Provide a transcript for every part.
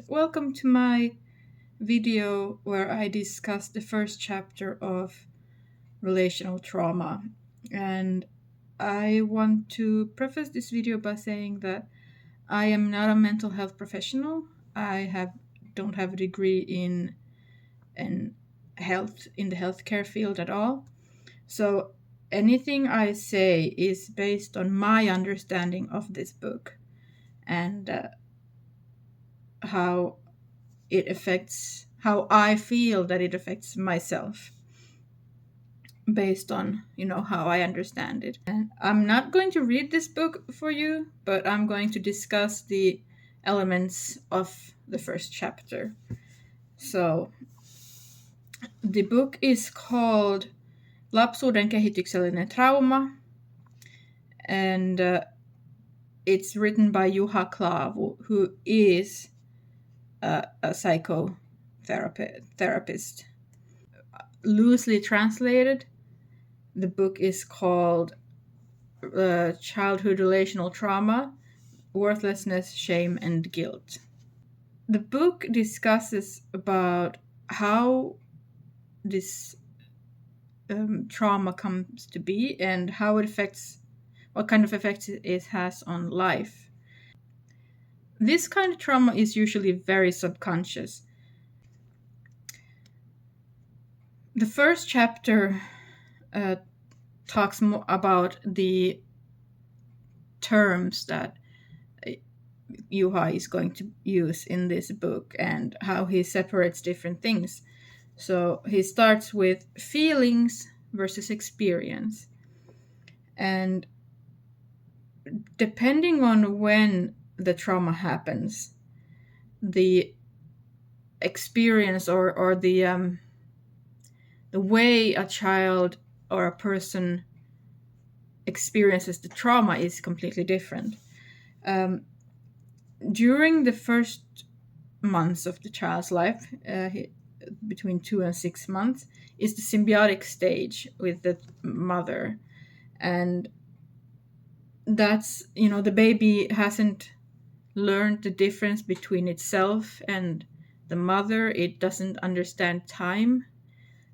Welcome to my video where I discuss the first chapter of relational trauma. And I want to preface this video by saying that I am not a mental health professional. Don't have a degree in the healthcare field at all. So anything I say is based on my understanding of this book and how I feel that it affects myself based on, how I understand it. And I'm not going to read this book for you, but I'm going to discuss the elements of the first chapter. So the book is called Lapsuuden, kehityksellinen trauma, and it's written by Juha Klaavus, who is a psychotherapist. Loosely translated, the book is called Childhood Relational Trauma, Worthlessness, Shame, and Guilt. The book discusses about how this trauma comes to be and how it affects, what kind of effects it has on life. This kind of trauma is usually very subconscious. The first chapter talks more about the terms that Juha is going to use in this book and how he separates different things. So he starts with feelings versus experience. And depending on when the trauma happens, the experience or the way a child or a person experiences the trauma is completely different. During the first months of the child's life, between 2 and 6 months, is the symbiotic stage with the mother. And that's, the baby hasn't learned the difference between itself and the mother. It doesn't understand time,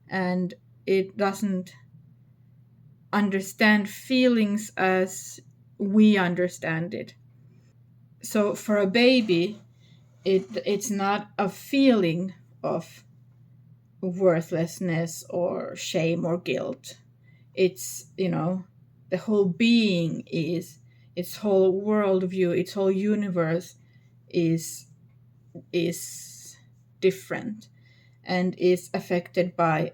and it doesn't understand feelings as we understand it. So for a baby, it's not a feeling of worthlessness or shame or guilt. It's, the whole being is, its whole worldview, its whole universe is different and is affected by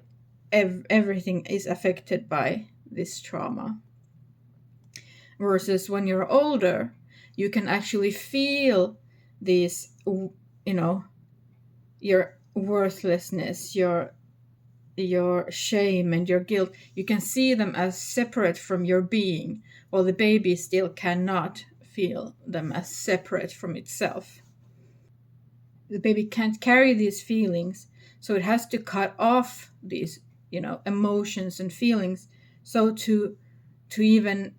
everything is affected by this trauma. Versus when you're older, you can actually feel this, your worthlessness, your shame and your guilt. You can see them as separate from your being, while the baby still cannot feel them as separate from itself. The baby can't carry these feelings, so it has to cut off these, emotions and feelings, so to even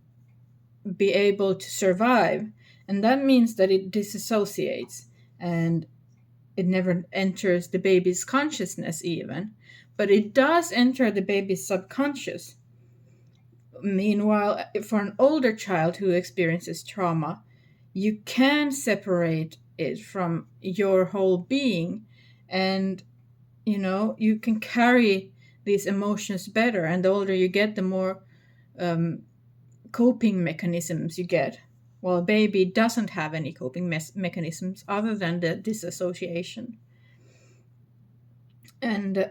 be able to survive. And that means that it disassociates and it never enters the baby's consciousness even, but it does enter the baby's subconscious. Meanwhile, for an older child who experiences trauma, you can separate it from your whole being, and you can carry these emotions better. And the older you get, the more coping mechanisms you get. Well, a baby doesn't have any coping mechanisms other than the disassociation. And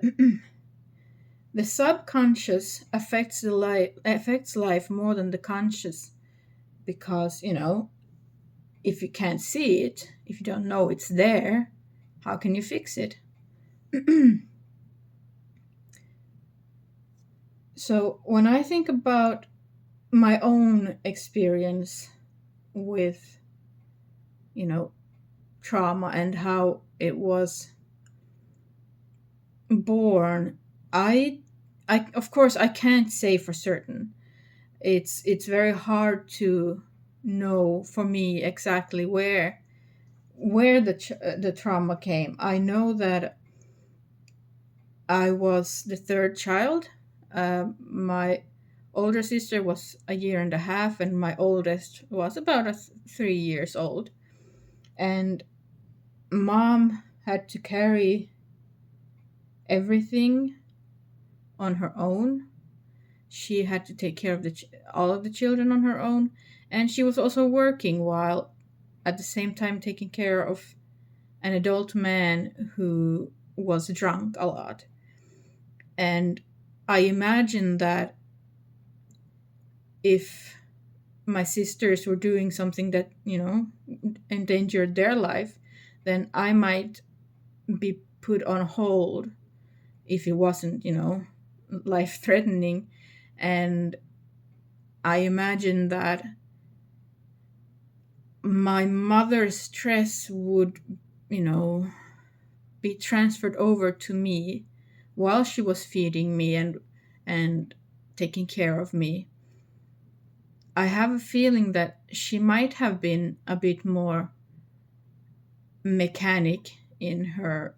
the subconscious affects life more than the conscious, because if you can't see it, if you don't know it's there, how can you fix it? So when I think about my own experience with trauma and how it was born, I of course I can't say for certain. It's very hard to know for me exactly where where the trauma came. I know that I was the third child. My older sister was a year and a half, and my oldest was about 3 years old. And mom had to carry everything on her own. She had to take care of all of the children on her own, and she was also working while at the same time taking care of an adult man who was drunk a lot. And I imagine that if my sisters were doing something that, endangered their life, then I might be put on hold if it wasn't, life threatening. And I imagine that my mother's stress would, be transferred over to me while she was feeding me and taking care of me. I have a feeling that she might have been a bit more mechanic in her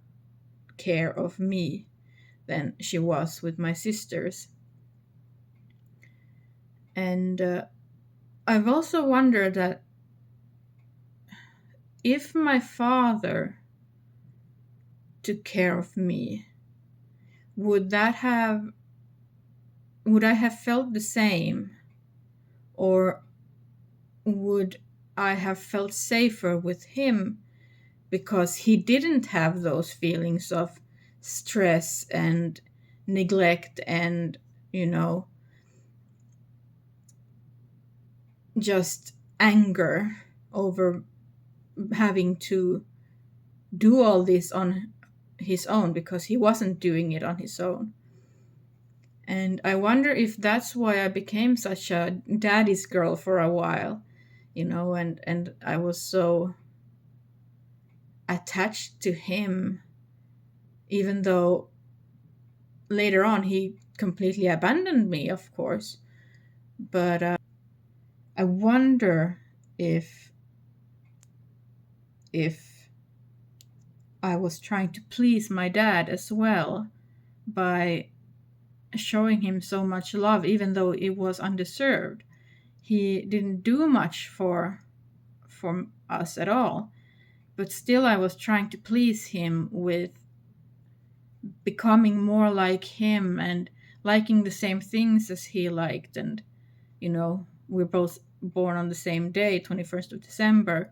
care of me than she was with my sisters. And I've also wondered that if my father took care of me, would I have felt the same, or would I have felt safer with him because he didn't have those feelings of stress and neglect and, just anger over having to do all this on his own, because he wasn't doing it on his own. And I wonder if that's why I became such a daddy's girl for a while, and I was so attached to him, even though later on he completely abandoned me, of course. But I wonder if I was trying to please my dad as well by showing him so much love, even though it was undeserved. He didn't do much for us at all, but still I was trying to please him with becoming more like him and liking the same things as he liked. And we're both born on the same day, 21st of December.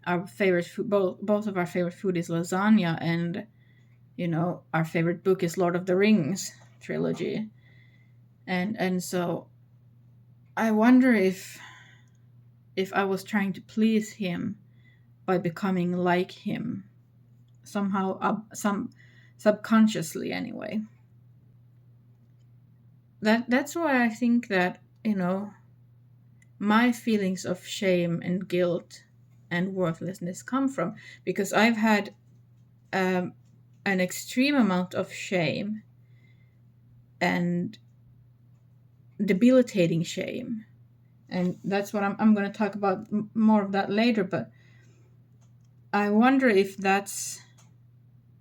Our favorite food, both of our favorite food is lasagna, and our favorite book is Lord of the Rings trilogy. And so I wonder if I was trying to please him by becoming like him somehow, subconsciously anyway. That's why I think that my feelings of shame and guilt and worthlessness come from, because I've had an extreme amount of shame and debilitating shame, and that's what I'm going to talk about more of that later. But I wonder if that's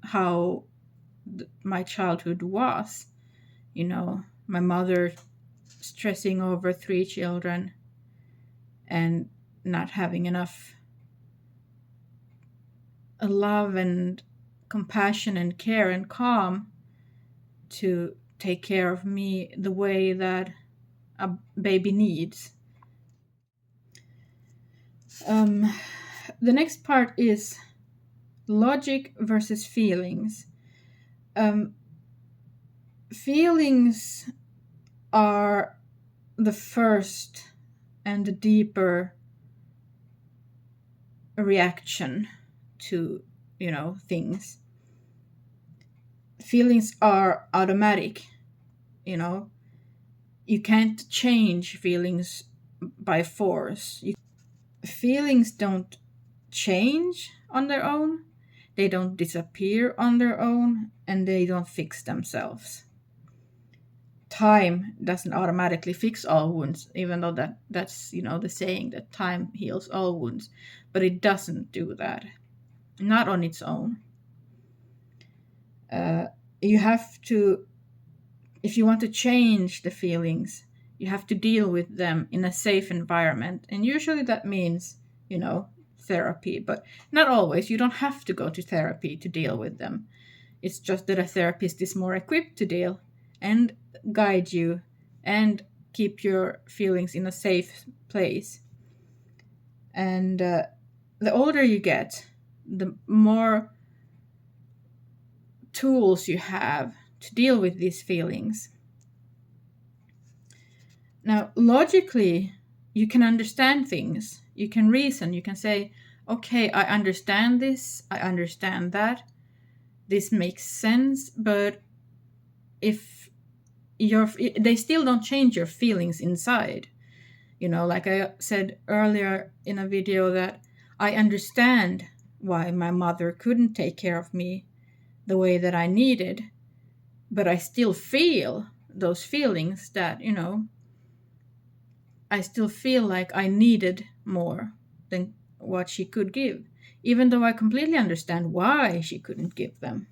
how my childhood was. My mother stressing over 3 children and not having enough love and compassion and care and calm to take care of me the way that a baby needs. The next part is logic versus feelings. Feelings are the first and the deeper reaction to things. Feelings are automatic. You can't change feelings by force. Feelings don't change on their own, they don't disappear on their own, and they don't fix themselves. time doesn't automatically fix all wounds, even though that's the saying that time heals all wounds, but it doesn't do that, not on its own. You have to, if you want to change the feelings, you have to deal with them in a safe environment, and usually that means therapy, but not always. You don't have to go to therapy to deal with them. It's just that a therapist is more equipped to deal and guide you and keep your feelings in a safe place. And the older you get, the more tools you have to deal with these feelings. Now, logically, you can understand things. You can reason. You can say, okay, I understand this. I understand that. This makes sense. But if they still don't change your feelings inside. Like I said earlier in a video, that I understand why my mother couldn't take care of me the way that I needed, but I still feel those feelings that, I still feel like I needed more than what she could give, even though I completely understand why she couldn't give them.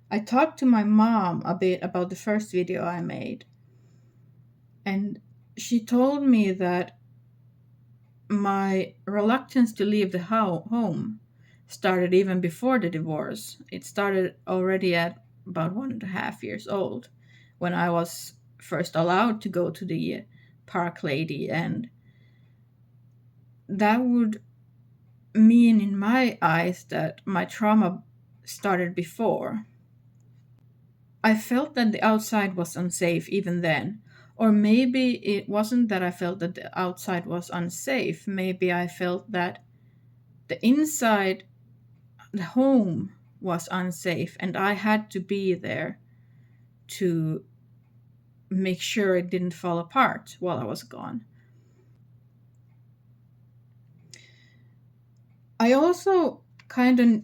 I talked to my mom a bit about the first video I made, and she told me that my reluctance to leave the home started even before the divorce. It started already at about 1.5 years old, when I was first allowed to go to the park lady, and that would mean in my eyes that my trauma started before. I felt that the outside was unsafe even then. Or maybe it wasn't that I felt that the outside was unsafe. Maybe I felt that the inside, the home, was unsafe, and I had to be there to make sure it didn't fall apart while I was gone. I also kind of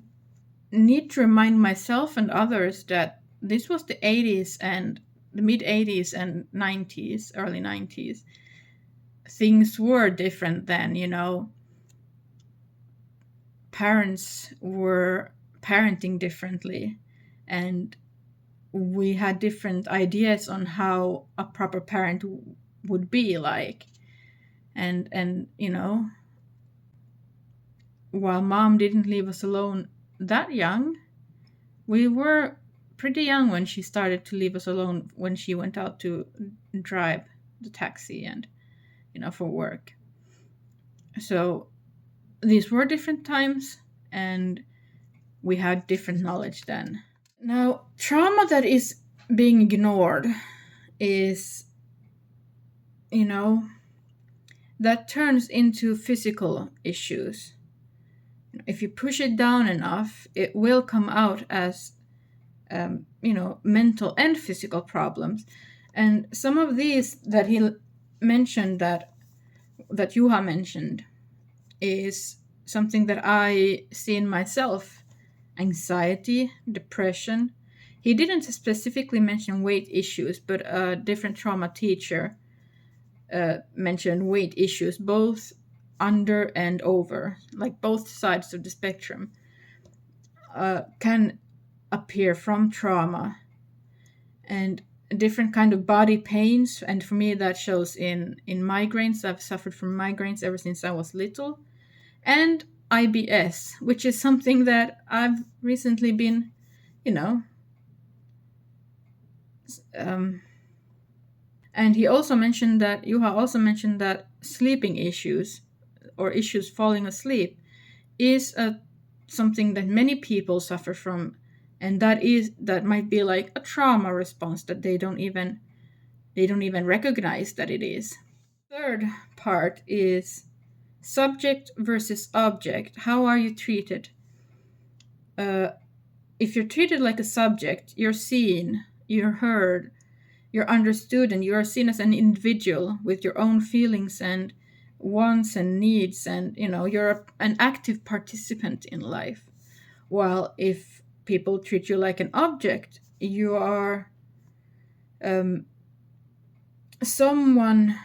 need to remind myself and others that this was the 80s and the mid 80s and 90s, early 90s. Things were different then, Parents were parenting differently, and we had different ideas on how a proper parent would be like. And while mom didn't leave us alone that young, we were pretty young when she started to leave us alone when she went out to drive the taxi and, for work. So these were different times, and we had different knowledge then. Now, trauma that is being ignored is, that turns into physical issues. If you push it down enough, it will come out as, mental and physical problems. And some of these that he mentioned, that Juha mentioned, is something that I see in myself: anxiety, depression. He didn't specifically mention weight issues, but a different trauma teacher mentioned weight issues, both under and over, like both sides of the spectrum, can appear from trauma. And different kind of body pains, and for me that shows in migraines. I've suffered from migraines ever since I was little. And IBS, which is something that I've recently been, and Juha also mentioned that sleeping issues, or issues falling asleep, is something that many people suffer from, and that might be like a trauma response that they don't even recognize that it is. Third part is subject versus object. How are you treated? If you're treated like a subject, you're seen, you're heard, you're understood, and you are seen as an individual with your own feelings and wants and needs, and you're an active participant in life. While if people treat you like an object, you are someone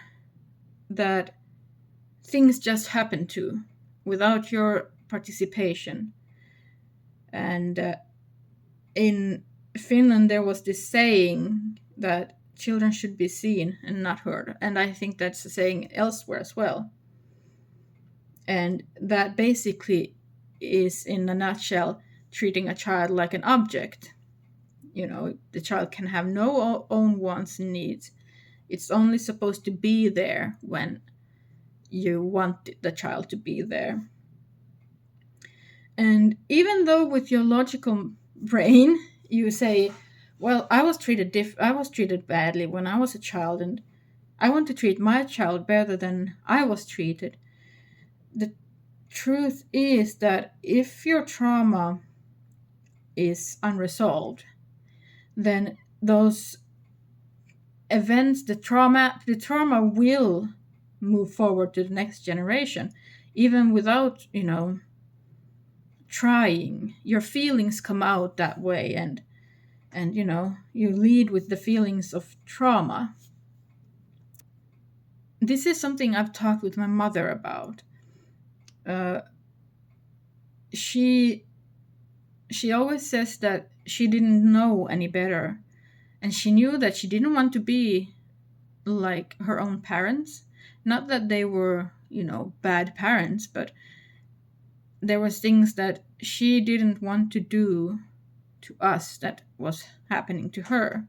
that things just happen to without your participation. And in Finland, there was this saying that children should be seen and not heard. And I think that's a saying elsewhere as well. And that basically is, in a nutshell, treating a child like an object. The child can have no own wants and needs. It's only supposed to be there when you want the child to be there. And even though with your logical brain you say, well, I was treated badly when I was a child, and I want to treat my child better than I was treated. The truth is that if your trauma is unresolved, then those events, the trauma will move forward to the next generation, even without, trying. Your feelings come out that way, and you lead with the feelings of trauma. This is something I've talked with my mother about. She always says that she didn't know any better, and she knew that she didn't want to be like her own parents. Not that they were, bad parents, but there was things that she didn't want to do to us that was happening to her.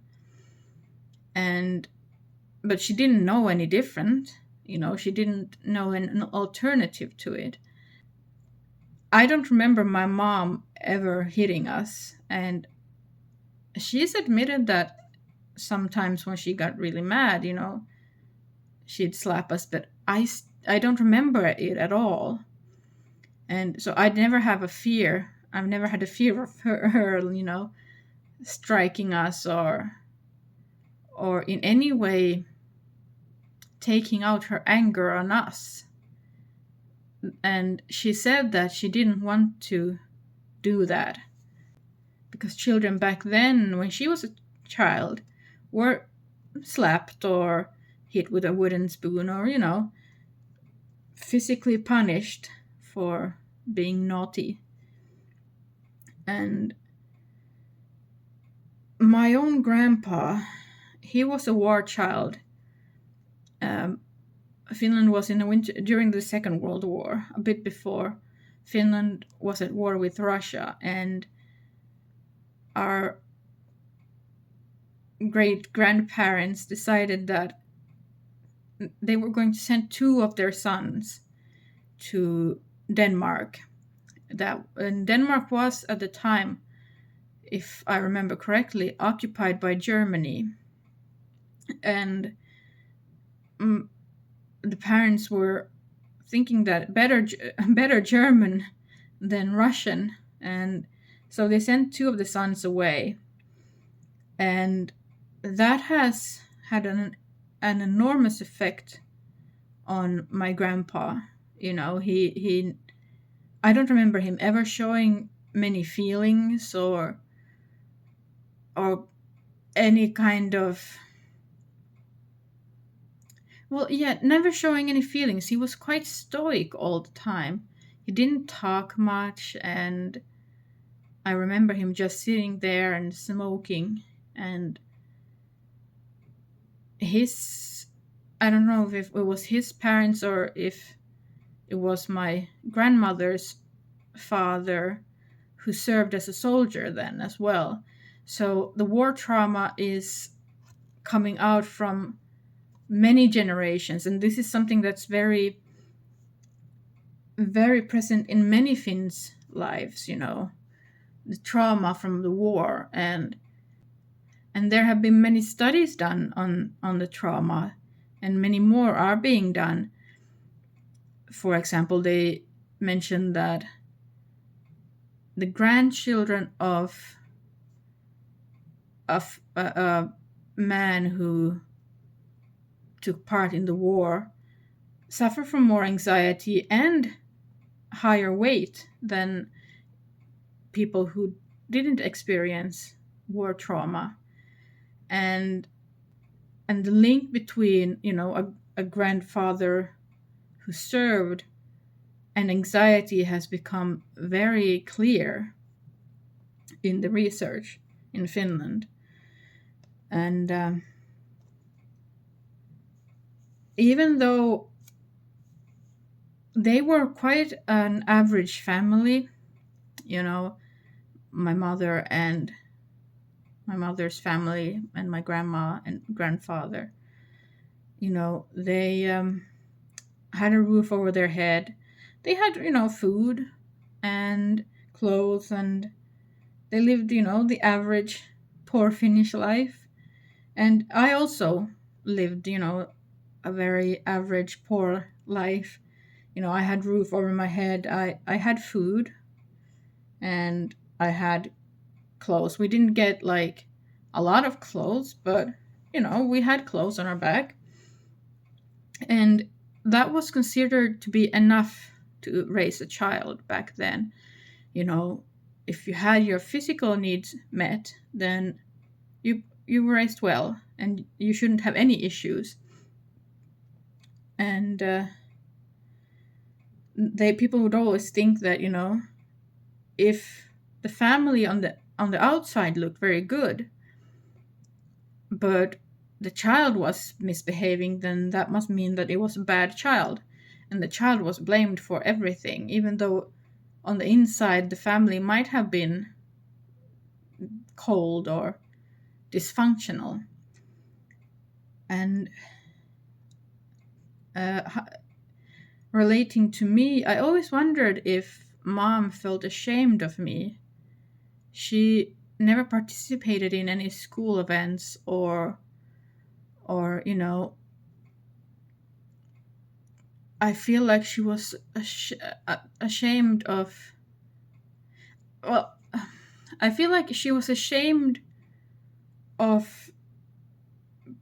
But she didn't know any different. She didn't know an alternative to it. I don't remember my mom ever hitting us, and she's admitted that sometimes when she got really mad, she'd slap us, but I don't remember it at all. And so I'd never have a fear. I've never had a fear of her striking us or in any way taking out her anger on us. And she said that she didn't want to do that because children back then, when she was a child, were slapped or hit with a wooden spoon or, physically punished for being naughty. And my own grandpa, he was a war child. Finland was in the winter during the Second World War, a bit before. Finland was at war with Russia, and our great grandparents decided that they were going to send 2 of their sons to Denmark. And Denmark was at the time, if I remember correctly, occupied by Germany. And the parents were thinking that better German than Russian, and so they sent 2 of the sons away. And that has had an enormous effect on my grandpa. He I don't remember him ever showing many feelings or any kind of, never showing any feelings. He was quite stoic all the time. He didn't talk much, and I remember him just sitting there and smoking. And I don't know if it was his parents or if it was my grandmother's father who served as a soldier then as well. So the war trauma is coming out from many generations, and this is something that's very, very present in many Finns' lives, the trauma from the war. And there have been many studies done on the trauma, and many more are being done. For example, they mentioned that the grandchildren of a man who took part in the war suffer from more anxiety and higher weight than people who didn't experience war trauma. And and the link between, a grandfather who served and anxiety has become very clear in the research in Finland. And even though they were quite an average family, my mother and my mother's family and my grandma and grandfather, they had a roof over their head. They had, food and clothes, and they lived, the average poor Finnish life. And I also lived, a very average poor life. I had roof over my head. I had food and I had clothes. We didn't get like a lot of clothes, but we had clothes on our back. And that was considered to be enough to raise a child back then. If you had your physical needs met, then you were raised well and you shouldn't have any issues. And people would always think that, if the family on the outside looked very good, but the child was misbehaving, then that must mean that it was a bad child, and the child was blamed for everything, even though on the inside the family might have been cold or dysfunctional. And relating to me, I always wondered if Mom felt ashamed of me. She never participated in any school events or I feel like she was ashamed of, well, I feel like she was ashamed of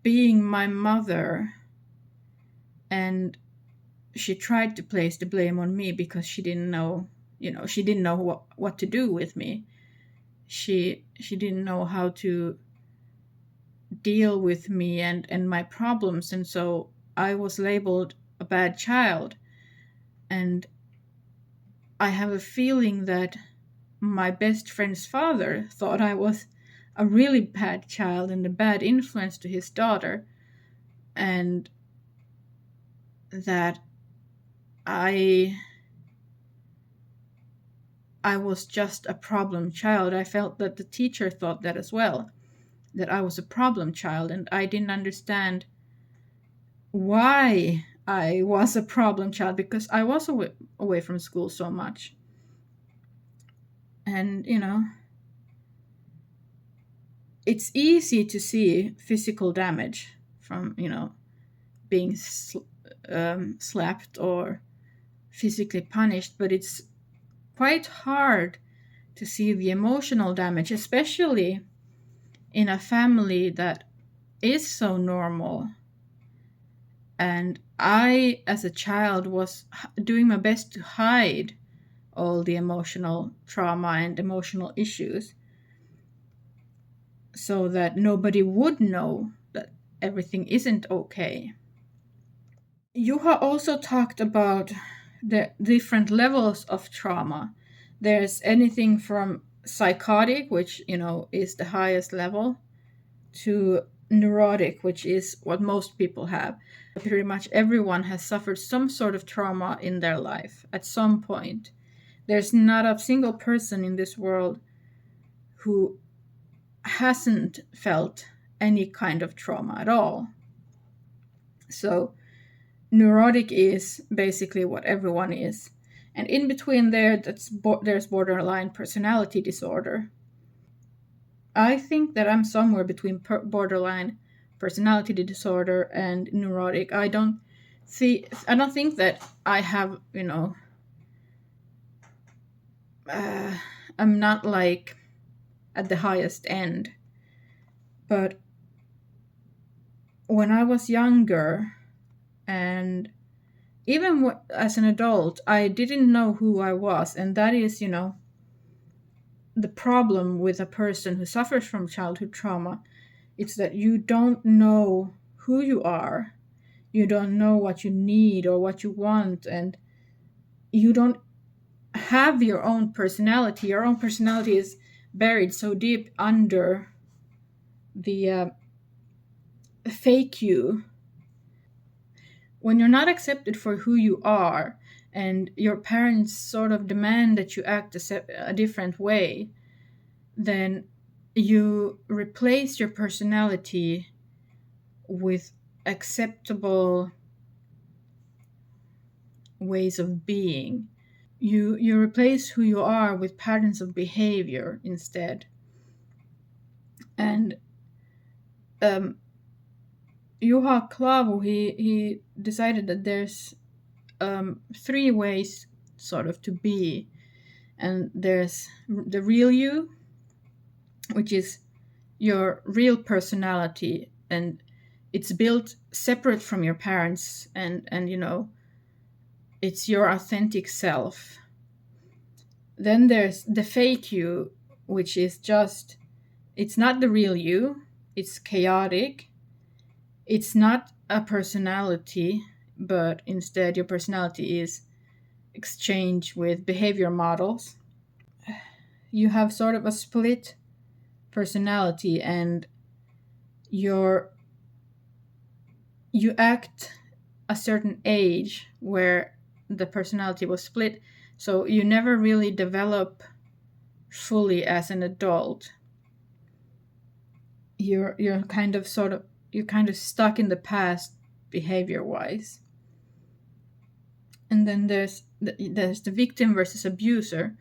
being my mother, and she tried to place the blame on me because she didn't know, she didn't know what to do with me. She didn't know how to deal with me and my problems, and so I was labeled a bad child. And I have a feeling that my best friend's father thought I was a really bad child and a bad influence to his daughter, and that I was just a problem child. I felt that the teacher thought that as well, that I was a problem child, and I didn't understand why I was a problem child because I was away from school so much. And, it's easy to see physical damage from, being slapped or physically punished, but it's quite hard to see the emotional damage, especially in a family that is so normal. And I, as a child, was doing my best to hide all the emotional trauma and emotional issues so that nobody would know that everything isn't okay. Juha also talked about the different levels of trauma. There's anything from psychotic, which, is the highest level, to neurotic, which is what most people have. Pretty much everyone has suffered some sort of trauma in their life at some point. There's not a single person in this world who hasn't felt any kind of trauma at all. So neurotic is basically what everyone is. And in between there, there's borderline personality disorder. I think that I'm somewhere between borderline personality disorder and neurotic. I don't think that I have, I'm not like at the highest end. But when I was younger, and even as an adult, I didn't know who I was. And that is, the problem with a person who suffers from childhood trauma. It's that you don't know who you are. You don't know what you need or what you want, and you don't have your own personality. Your own personality is buried so deep under the fake you. When you're not accepted for who you are, and your parents sort of demand that you act a different way, then you replace your personality with acceptable ways of being. You replace who you are with patterns of behavior instead. And Juha Klaavus, he decided that there's 3 ways sort of to be. And there's the real you, which is your real personality, and it's built separate from your parents, and it's your authentic self. Then there's the fake you, which is just, it's not the real you, it's chaotic, it's not a personality, but instead your personality is exchanged with behavior models. You have sort of a split personality, and you act a certain age where the personality was split, so you never really develop fully as an adult. You're kind of stuck in the past behavior wise. And then there's the victim versus abuser,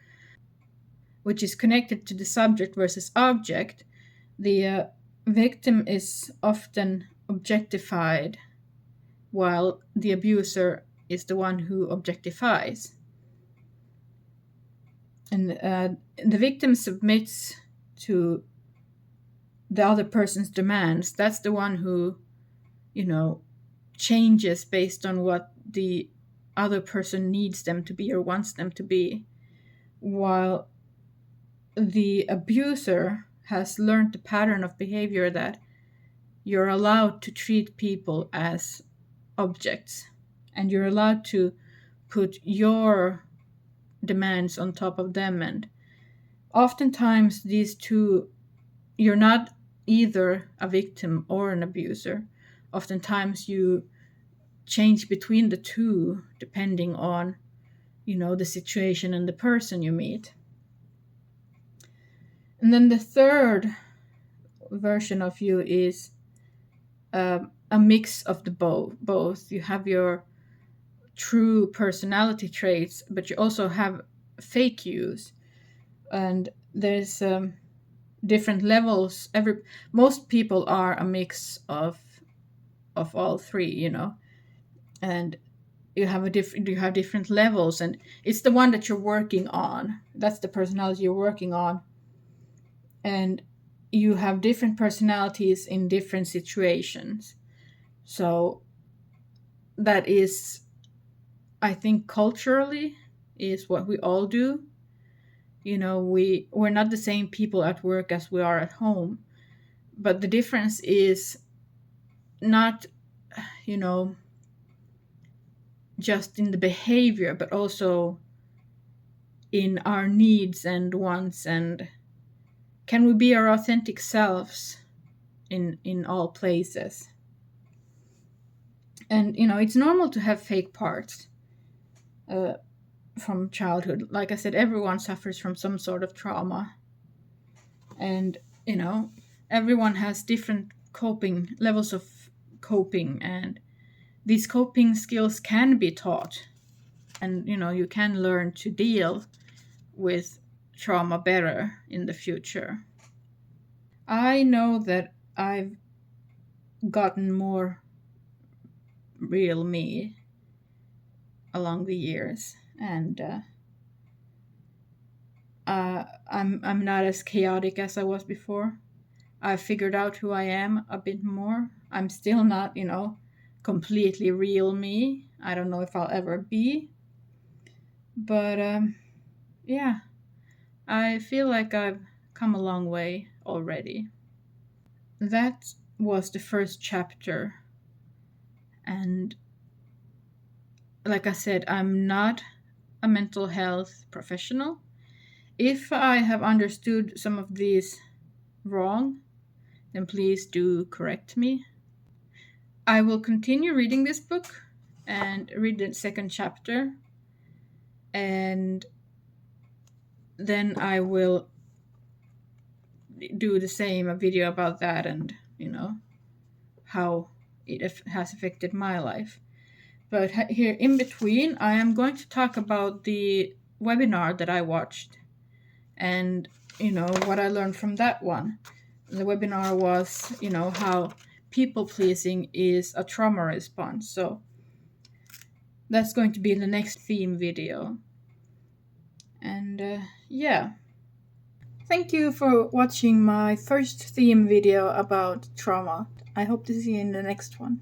which is connected to the subject versus object. The victim is often objectified, while the abuser is the one who objectifies. And the victim submits to the other person's demands. That's the one who, changes based on what the other person needs them to be or wants them to be. While the abuser has learned the pattern of behavior that you're allowed to treat people as objects, and you're allowed to put your demands on top of them. And oftentimes these two, you're not either a victim or an abuser. Oftentimes you change between the two depending on, the situation and the person you meet. And then the third version of you is a mix of the both. You have your true personality traits, but you also have fake yous. And there's different levels. Most people are a mix of all three, and you have different levels, and it's the one that you're working on. That's the personality you're working on. And you have different personalities in different situations. So that is, I think, culturally is what we all do. We're not the same people at work as we are at home. But the difference is not, just in the behavior, but also in our needs and wants, and can we be our authentic selves in all places. And it's normal to have fake parts from childhood. Like I said, everyone suffers from some sort of trauma, and everyone has different levels of coping, and these coping skills can be taught, and you can learn to deal with trauma better in the future. I know that I've gotten more real me along the years, and I'm not as chaotic as I was before. I've figured out who I am a bit more. I'm still not, completely real me. I don't know if I'll ever be. But yeah, I feel like I've come a long way already. That was the first chapter And like I said, I'm not a mental health professional. If I have understood some of these wrong, then please do correct me. I will continue reading this book and read the second chapter, and then I will do the same, a video about that, and how it has affected my life. But here in between, I am going to talk about the webinar that I watched and what I learned from that one. The webinar was how people pleasing is a trauma response. So that's going to be the next theme video. And yeah, thank you for watching my first theme video about trauma. I hope to see you in the next one.